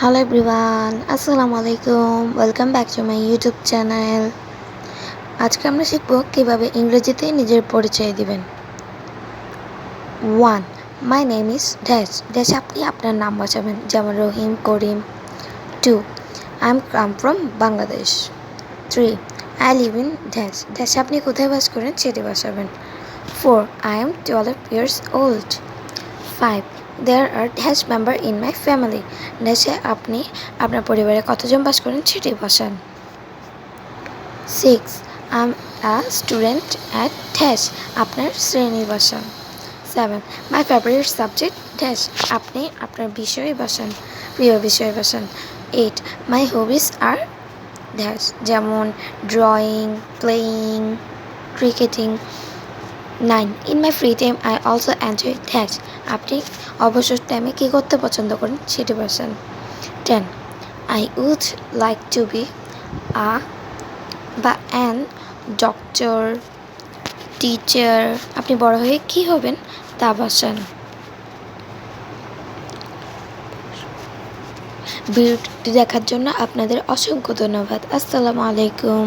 Hello everyone, আসসালামু আলাইকুম। Welcome back to my YouTube channel. আজকে আমরা শিখব কিভাবে ইংরেজিতে নিজের পরিচয় দিবেন। 1. My name is dash. Dash আপনি আপনার নাম বসাবেন, যেমন Rahim, Karim. 2. I am come from Bangladesh. 3. I live in dash. Dash আপনি কোথায় বাস করেন সেটি বসাবেন। 4. I am 12 years old. 5. There are dash member in my family. ড্যাশে আপনি আপনার পরিবারে কতজন বাস করেন সেটি বসান। 6. I'm a student at dash আপনার শ্রেণী বসান। 7. My favorite subject dash আপনি আপনার বিষয় বসান, প্রিয় বিষয় বসান। 8. My hobbies are dash যেমন drawing, playing, cricketing. 9. In my free time I also enjoy dash আপনি অবসর টাইমে কী করতে পছন্দ করেন সেটি বসান। 10. I would like to be a বা অ্যান ডক্টর, টিচার। আপনি বড় হয়ে কী হবেন তা বসান। ভিডিওটি দেখার জন্য আপনাদের অসংখ্য ধন্যবাদ। আসসালামু আলাইকুম।